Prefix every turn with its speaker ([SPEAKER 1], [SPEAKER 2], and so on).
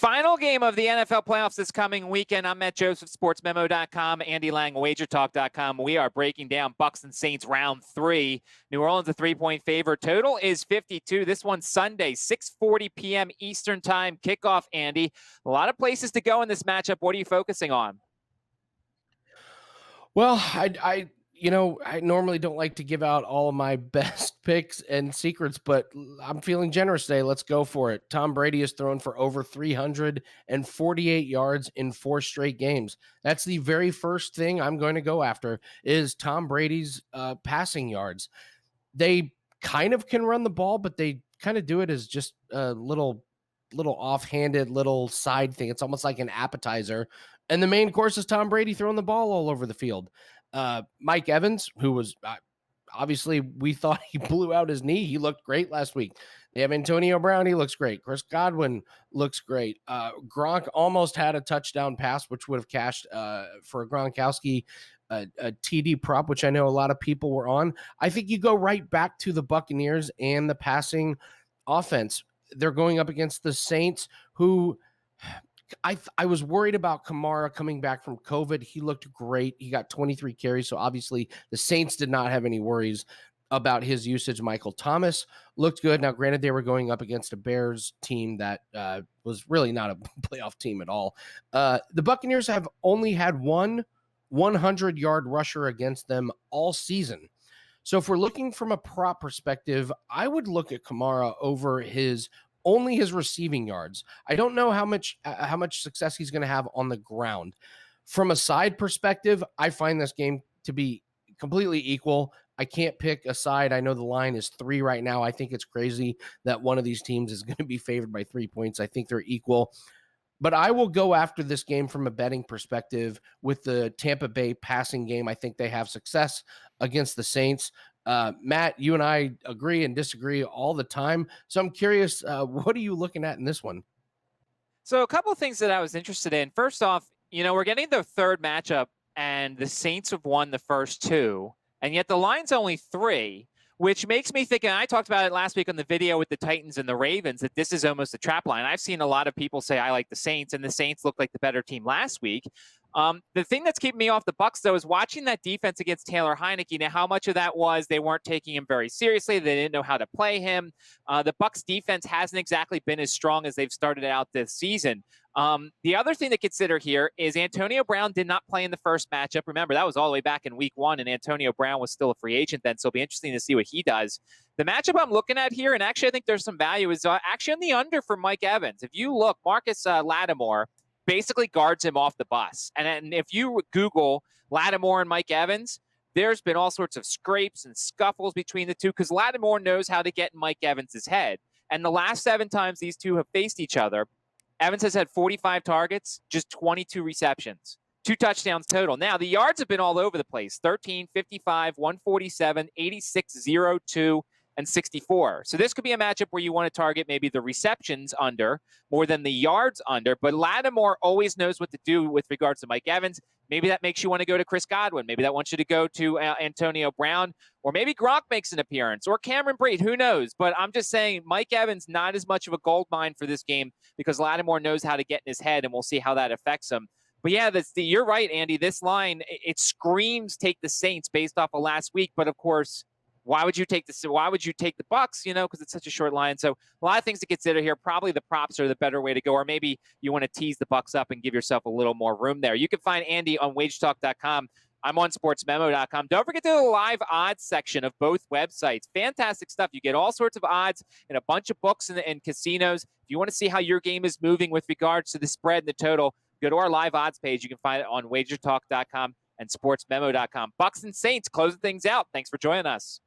[SPEAKER 1] Final game of the NFL playoffs this coming weekend. I'm Matt Joseph, sportsmemo.com, Andy Lang, WagerTalk.com. We are breaking down Bucs and Saints round 3. New Orleans a 3-point favorite. Total is 52. This one's Sunday, 6:40 p.m. Eastern time kickoff, Andy. A lot of places to go in this matchup. What are you focusing on?
[SPEAKER 2] Well, I normally don't like to give out all of my best picks and secrets, but I'm feeling generous today. Let's go for it. Tom Brady has thrown for over 348 yards in 4 straight games. That's the very first thing I'm going to go after is Tom Brady's passing yards. They kind of can run the ball, but they kind of do it as just a little offhanded little side thing. It's almost like an appetizer. And the main course is Tom Brady throwing the ball all over the field. Mike Evans, who was obviously we thought he blew out his knee. He looked great last week. They have Antonio Brown. He looks great. Chris Godwin looks great. Gronk almost had a touchdown pass, which would have cashed for a Gronkowski a TD prop, which I know a lot of people were on. I think you go right back to the Buccaneers and the passing offense. They're going up against the Saints, who I was worried about Kamara coming back from COVID. He looked great. He got 23 carries, so obviously the Saints did not have any worries about his usage. Michael Thomas looked good. Now, granted, they were going up against a Bears team that was really not a playoff team at all. The Buccaneers have only had one 100-yard rusher against them all season. So if we're looking from a prop perspective, I would look at Kamara over only his receiving yards. I don't know how much success he's going to have on the ground. From a side perspective, I find this game to be completely equal. I can't pick a side. I know the line is 3 right now. I think it's crazy that one of these teams is going to be favored by 3 points. I think they're equal. But I will go after this game from a betting perspective with the Tampa Bay passing game. I think they have success against the Saints. Matt, you and I agree and disagree all the time. So I'm curious, what are you looking at in this one?
[SPEAKER 1] So a couple of things that I was interested in. First off, we're getting the third matchup, and the Saints have won the first 2, and yet the line's only 3. Which makes me think, and I talked about it last week on the video with the Titans and the Ravens, that this is almost a trap line. I've seen a lot of people say I like the Saints, and the Saints looked like the better team last week. The thing that's keeping me off the Bucs, though, is watching that defense against Taylor Heinicke. Now, how much of that was they weren't taking him very seriously? They didn't know how to play him. The Bucs defense hasn't exactly been as strong as they've started out this season. The other thing to consider here is Antonio Brown did not play in the first matchup. Remember, that was all the way back in week 1, and Antonio Brown was still a free agent then, so it'll be interesting to see what he does. The matchup I'm looking at here, and actually I think there's some value, is actually on the under for Mike Evans. If you look, Marcus Lattimore basically guards him off the bus. And if you Google Lattimore and Mike Evans, there's been all sorts of scrapes and scuffles between the two because Lattimore knows how to get in Mike Evans' head. And the last 7 times these two have faced each other, Evans has had 45 targets, just 22 receptions, 2 touchdowns total. Now, the yards have been all over the place, 13, 55, 147, 86, 0, 2, and 64. So this could be a matchup where you want to target maybe the receptions under more than the yards under. But Lattimore always knows what to do with regards to Mike Evans. Maybe that makes you want to go to Chris Godwin. Maybe that wants you to go to Antonio Brown. Or maybe Gronk makes an appearance. Or Cameron Brate. Who knows? But I'm just saying Mike Evans, not as much of a gold mine for this game because Lattimore knows how to get in his head, and we'll see how that affects him. But yeah, you're right, Andy. This line, it screams take the Saints based off of last week. But, of course, why would you take the Bucs, because it's such a short line. So a lot of things to consider here. Probably the props are the better way to go, or maybe you want to tease the Bucs up and give yourself a little more room there. You can find Andy on WagerTalk.com. I'm on sportsmemo.com. Don't forget to do the live odds section of both websites. Fantastic stuff. You get all sorts of odds and a bunch of books and casinos. If you want to see how your game is moving with regards to the spread and the total, go to our live odds page. You can find it on WagerTalk.com and sportsmemo.com. Bucs and Saints closing things out. Thanks for joining us.